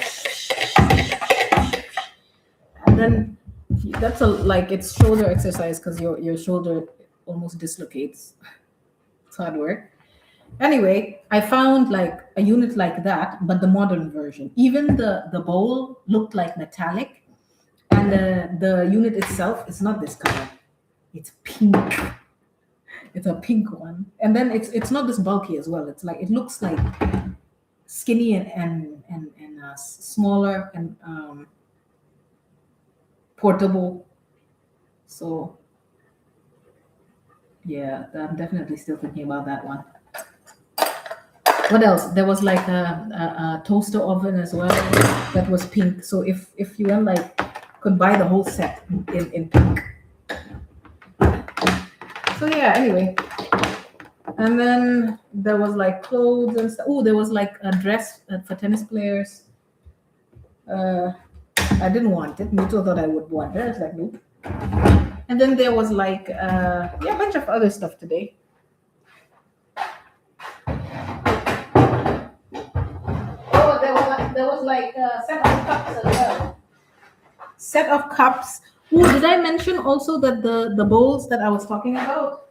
And then that's like it's shoulder exercise because your shoulder almost dislocates. It's hard work. Anyway, I found like a unit like that, but the modern version. Even the bowl looked like metallic, and the unit itself is not this color. It's pink. It's a pink one, and then it's not this bulky as well. It's like it looks like skinny and smaller and portable. So yeah, I'm definitely still thinking about that one. What else? There was like a toaster oven as well that was pink. So if you went like Could buy the whole set in pink. So yeah, anyway. And then there was like clothes and stuff. Oh, there was like a dress for tennis players. I didn't want it. Mito thought I would want it. I was like, nope. And then there was like yeah, a bunch of other stuff today. Oh, there was like a set of cups as well. Set of cups. Oh, did I mention also that the bowls that I was talking about?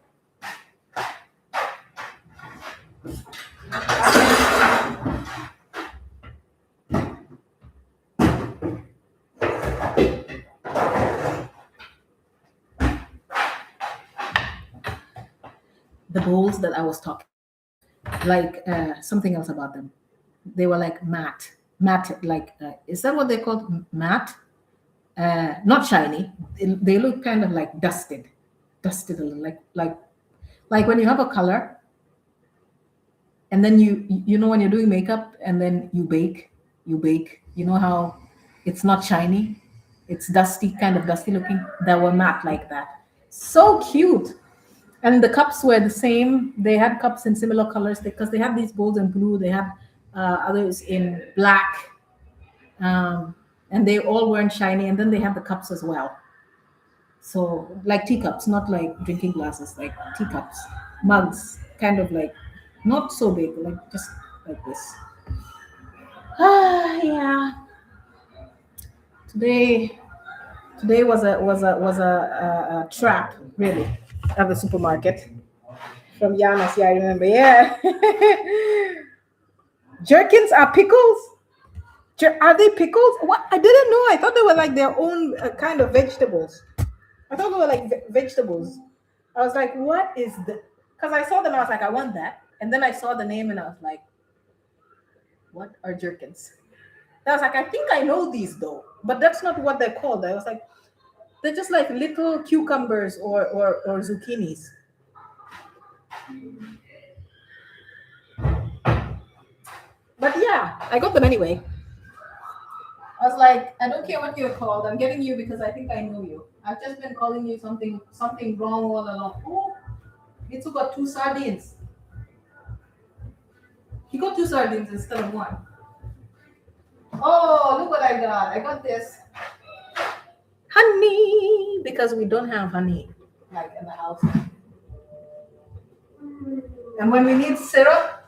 The bowls that I was talking, like something else about them. They were like matte, like is that what they're called? Matte, not shiny. They look kind of like dusted a little, like when you have a color, and then you know when you're doing makeup, and then you bake. You know how it's not shiny, it's dusty, kind of dusty looking. That were matte like that. So cute. And the cups were the same. They had cups in similar colors because they had these bowls in blue. They had others in black, and they all weren't shiny. And then they had the cups as well. So like teacups, not like drinking glasses, like teacups, mugs, kind of like not so big, like just like this. Ah, yeah. Today, today was a trap, really, at the supermarket. From Giannis, yeah, I remember. Yeah. Jerkins are pickles? Are they pickles? What? I didn't know. I thought they were like their own kind of vegetables. I thought they were like vegetables. I was like, what is the? Because I saw them, I was like, I want that. And then I saw the name and I was like, what are jerkins? I was like, I think I know these though, but that's not what they're called. I was like, they're just like little cucumbers or zucchinis. But yeah, I got them anyway. I was like, I don't care what you're called. I'm getting you because I think I know you. I've just been calling you something wrong all along. Oh, Mitsu got 2 sardines. He got 2 sardines instead of 1. Oh, look what I got. I got this honey because we don't have honey like in the house. And when we need syrup,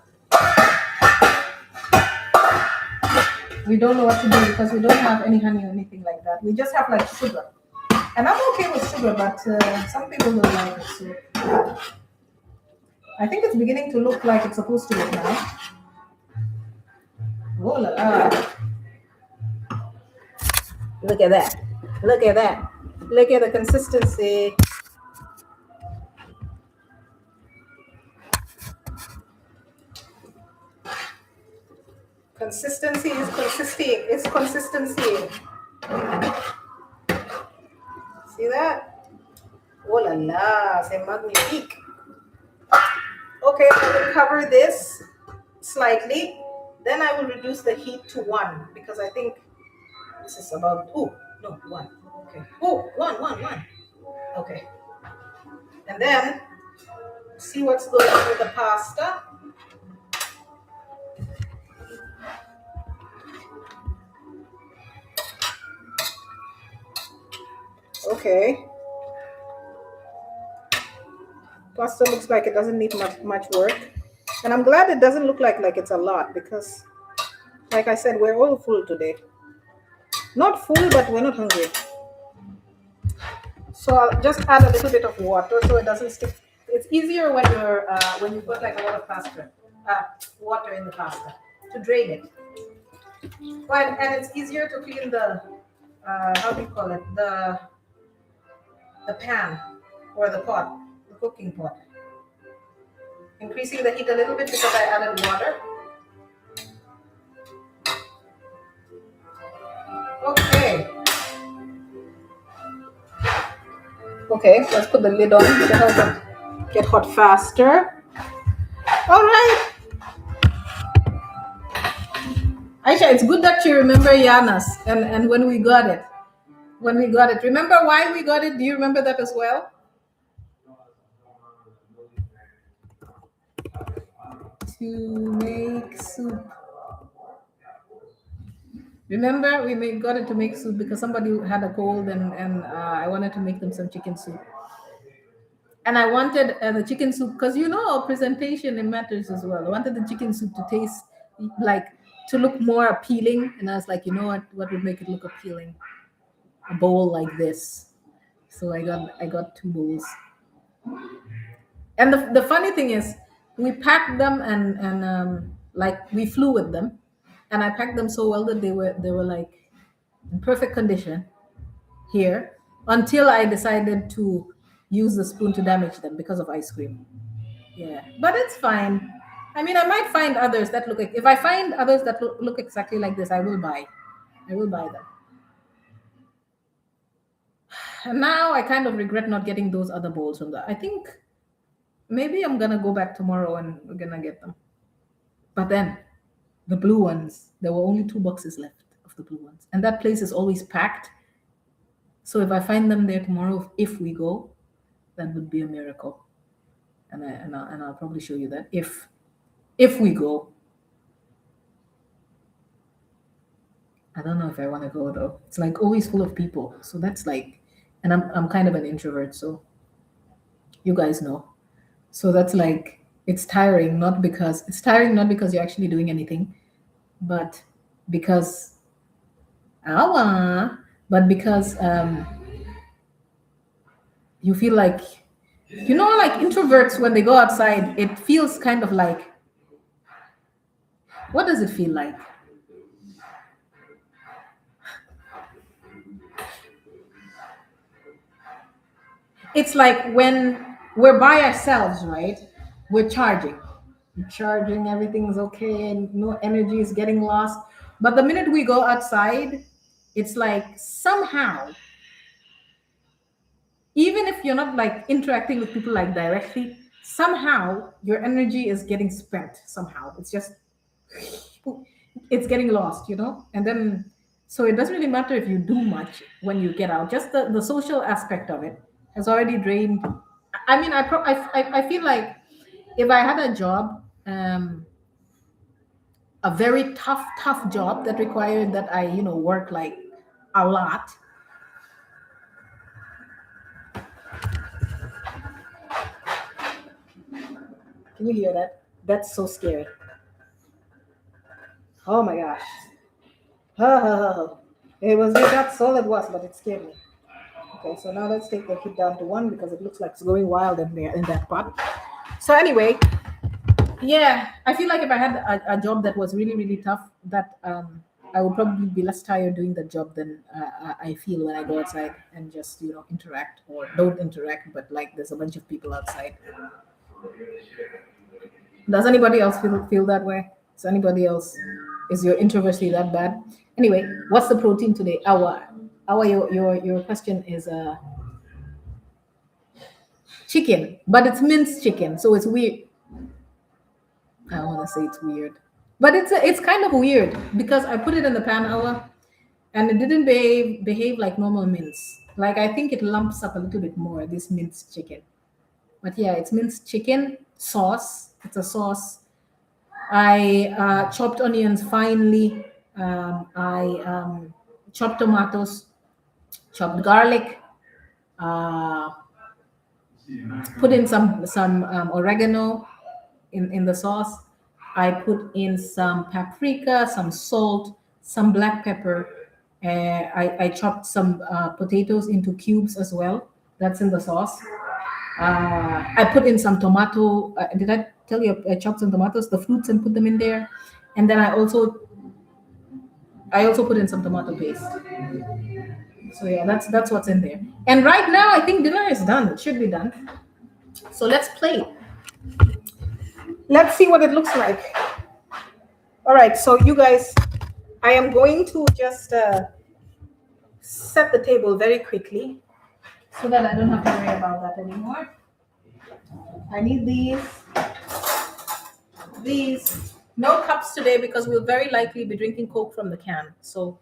we don't know what to do because we don't have any honey or anything like that. We just have like sugar. And I'm okay with sugar, but some people don't like it. So I think it's beginning to look like it's supposed to look now. Oh la la. Look at that. Look at that. Look at the consistency. Consistency is consisting. It's consistency. See that? Oh la la, c'est magnifique. Okay, I will cover this slightly. Then I will reduce the heat to 1 because I think this is about, oh, no, 1. Okay. Oh, 1. Okay. And then see what's going on with the pasta. Okay. Pasta looks like it doesn't need much work. And I'm glad it doesn't look like it's a lot because, like I said, we're all full today. Not full, but we're not hungry. So I'll just add a little bit of water so it doesn't stick. It's easier when you put like a lot of water in the pasta to drain it. And it's easier to clean the how do you call it, the pan or the pot, the cooking pot. Increasing the heat a little bit because I added water. Okay, let's put the lid on to help it get hot faster. All right. Aisha, it's good that you remember Yanas and when we got it. when we got it. Remember why we got it? Do you remember that as well? To make soup. Remember, got it to make soup because somebody had a cold, and I wanted to make them some chicken soup. And I wanted the chicken soup because presentation it matters as well. I wanted the chicken soup to taste like to look more appealing, and I was like, you know what would make it look appealing? A bowl like this. So I got two bowls. And the funny thing is, we packed them and like we flew with them, and I packed them so well that they were like in perfect condition here until I decided to use the spoon to damage them because of ice cream. Yeah, but it's fine. I mean, I might find others that look like. If I find others that look exactly like this, I will buy. I will buy them. And now I kind of regret not getting those other bowls from that. I think maybe I'm gonna go back tomorrow and we're gonna get them. But then the blue ones, there were only 2 boxes left of the blue ones, and that place is always packed. So if I find them there tomorrow, if we go, that would be a miracle. And I'll probably show you that if we go. I don't know if I want to go though. It's like always full of people. So that's like, and I'm kind of an introvert, so you guys know. So that's like it's tiring not because you're actually doing anything, but because but because you feel like like introverts when they go outside, it feels kind of like, what does it feel like? It's like when we're by ourselves, right? We're charging, everything's okay, and no energy is getting lost. But the minute we go outside, it's like somehow, even if you're not like interacting with people like directly, somehow your energy is getting spent. Somehow it's just it's getting lost, and then so it doesn't really matter if you do much when you get out. Just the social aspect of it has already drained. I mean, I feel like if I had a job, a very tough job that required that I work like a lot. Can you hear that? That's so scary. Oh my gosh. That's all it was, but it scared me. Okay, so now let's take the heat down to 1 because it looks like it's going wild in there in that pot. So anyway, yeah, I feel like if I had a job that was really really tough, that I would probably be less tired doing the job than I feel when I go outside and just interact or don't interact, but like there's a bunch of people outside. Does anybody else feel that way? Is anybody else? Is your introversy that bad? Anyway, what's the protein today? Our your question is chicken, but it's minced chicken, so it's weird. I don't want to say it's weird, but it's kind of weird because I put it in the pan hour, and it didn't behave like normal mince. Like I think it lumps up a little bit more this minced chicken. But yeah, it's minced chicken sauce. It's a sauce. I chopped onions finely. I chopped tomatoes, chopped garlic, uh, put in some oregano in the sauce. I put in some paprika, some salt, some black pepper. I chopped some potatoes into cubes as well. That's in the sauce. I put in some tomato. Did I tell you I chopped some tomatoes, the fruits, and put them in there? And then I also put in some tomato paste. So yeah, that's what's in there. And right now, I think dinner is done. It should be done. So let's play. Let's see what it looks like. All right. So you guys, I am going to just set the table very quickly so that I don't have to worry about that anymore. I need these. No cups today because we'll very likely be drinking Coke from the can. So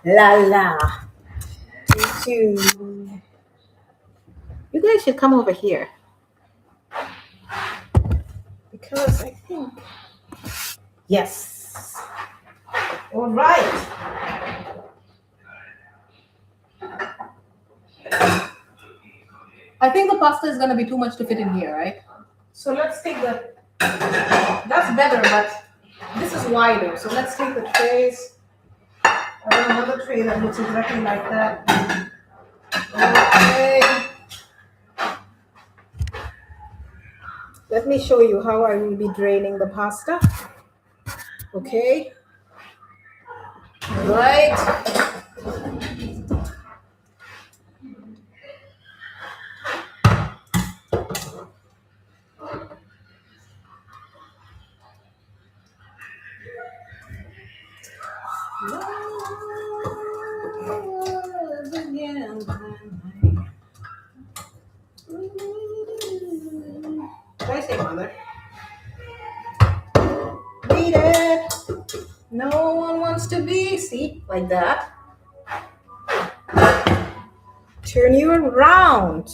La la la. You guys should come over here because I think yes. All right. I think the pasta is going to be too much to fit in here, right? So let's take the. That's better, but this is wider. So let's take the trays. I have another tray that looks exactly like that. Okay. Let me show you how I will be draining the pasta. Okay. Right. What I say, mother? Read it. No one wants to be. See, like that. Turn you around.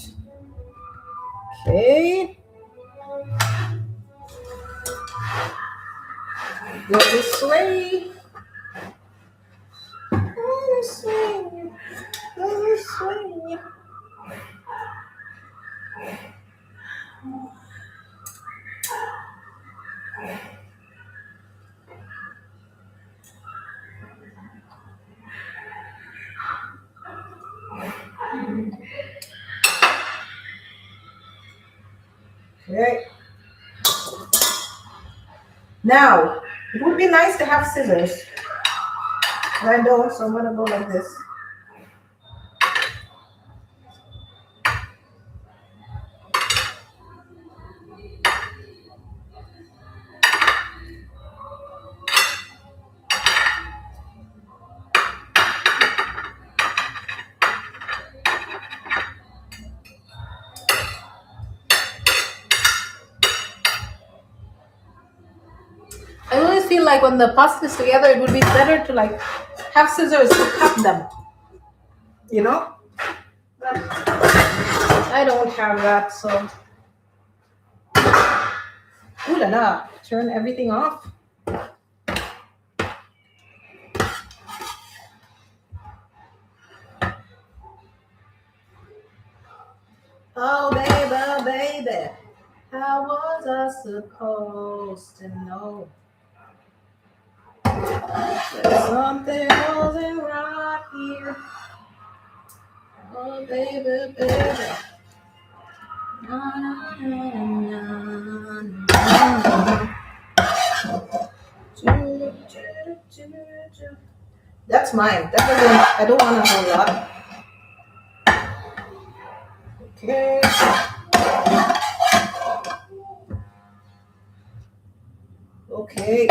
Okay. Go this way. Go this way. Go this way. Okay. Now, it would be nice to have scissors. But I don't, so I'm going to go like this. I always feel like when the pasta is together, it would be better to like have scissors to cut them. You know? But I don't have that, so. Ooh la la. Turn everything off. Oh, baby. How was I supposed to know? There's something wasn't right here. Oh, baby. Na, na, na, na, na. That's mine. That doesn't. I don't want a whole lot. Okay. Okay.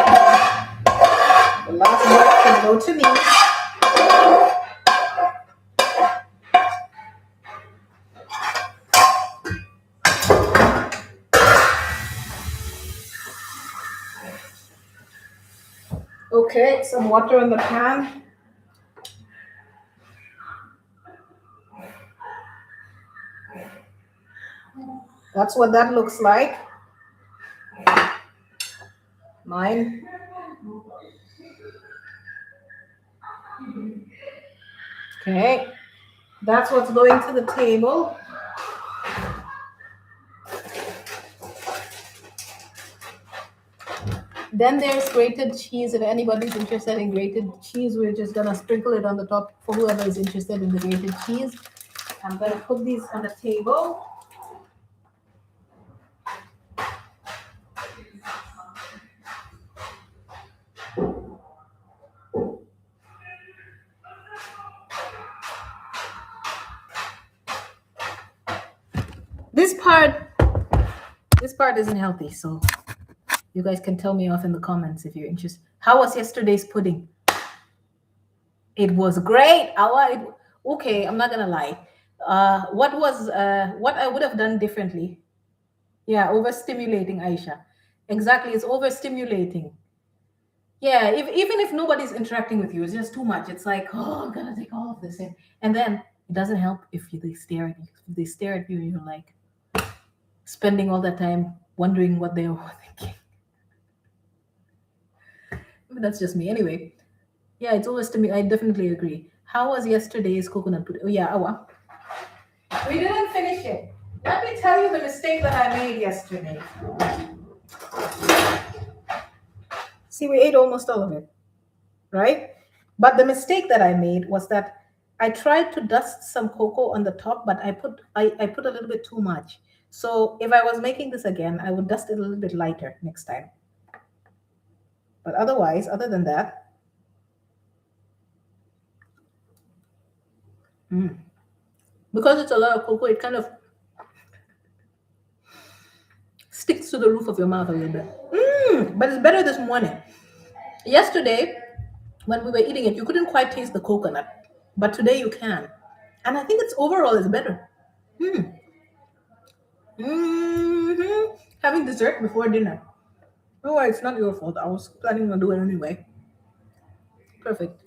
The last one can go to me. Okay, some water in the pan. That's what that looks like. Mine. Okay, that's what's going to the table. Then there's grated cheese. If anybody's interested in grated cheese, we're just gonna sprinkle it on the top for whoever is interested in the grated cheese. I'm gonna put these on the table. This part isn't healthy, so you guys can tell me off in the comments if you're interested. How was yesterday's pudding? It was great. Okay, I'm not gonna lie. What I would have done differently? Yeah, overstimulating Aisha. Exactly, it's overstimulating. Yeah, even if nobody's interacting with you, it's just too much. It's like, oh, I'm gonna take all of this in, and then it doesn't help if they stare at you. If they stare at you, you're like spending all that time wondering what they're thinking. But that's just me, anyway. Yeah, it's overstimulating. I definitely agree. How was yesterday's coconut pudding? Oh yeah, awa. We didn't finish it. Let me tell you the mistake that I made yesterday. See, we ate almost all of it, right? But the mistake that I made was that I tried to dust some cocoa on the top, but I put a little bit too much. So if I was making this again, I would dust it a little bit lighter next time. But otherwise, other than that, because it's a lot of cocoa, it kind of sticks to the roof of your mouth a little bit. But it's better this morning. Yesterday, when we were eating it, you couldn't quite taste the coconut, but today you can, and I think it's overall is better. Having dessert before dinner. Oh, it's not your fault. I was planning on doing it anyway. Perfect.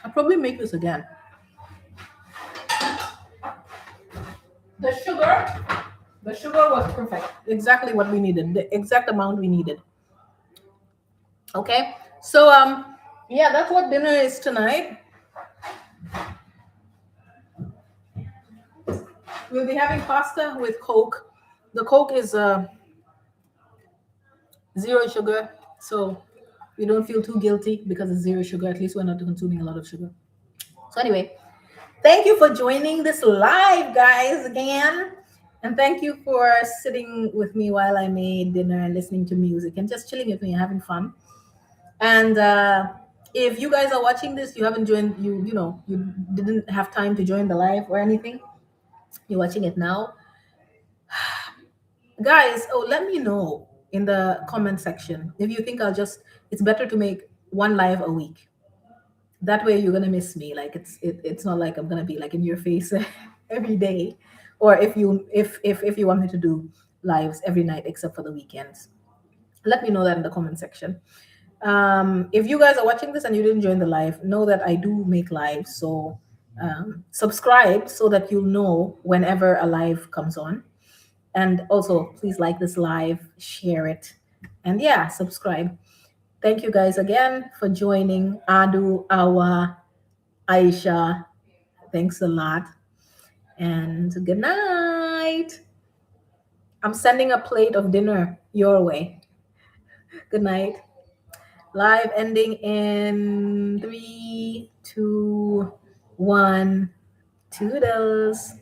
I'll probably make this again. The sugar, the sugar was perfect. Exactly what we needed. The exact amount we needed. Okay. So yeah, that's what dinner is tonight. We'll be having pasta with Coke. The Coke is zero sugar, so we don't feel too guilty because it's zero sugar. At least we're not consuming a lot of sugar. So anyway, thank you for joining this live, guys, again. And thank you for sitting with me while I made dinner and listening to music and just chilling with me and having fun. And if you guys are watching this, you haven't joined, you didn't have time to join the live or anything, you're watching it now. Guys, oh, let me know in the comment section if you think it's better to make one live a week. That way you're gonna miss me. Like it's not like I'm gonna be like in your face every day. Or if you want me to do lives every night except for the weekends, let me know that in the comment section. If you guys are watching this and you didn't join the live, know that I do make lives. So subscribe so that you'll know whenever a live comes on. And also, please like this live, share it, and yeah, subscribe. Thank you guys again for joining. Adu, Awa, Aisha, thanks a lot. And good night. I'm sending a plate of dinner your way. Good night. Live ending in 3, 2, 1. Toodles.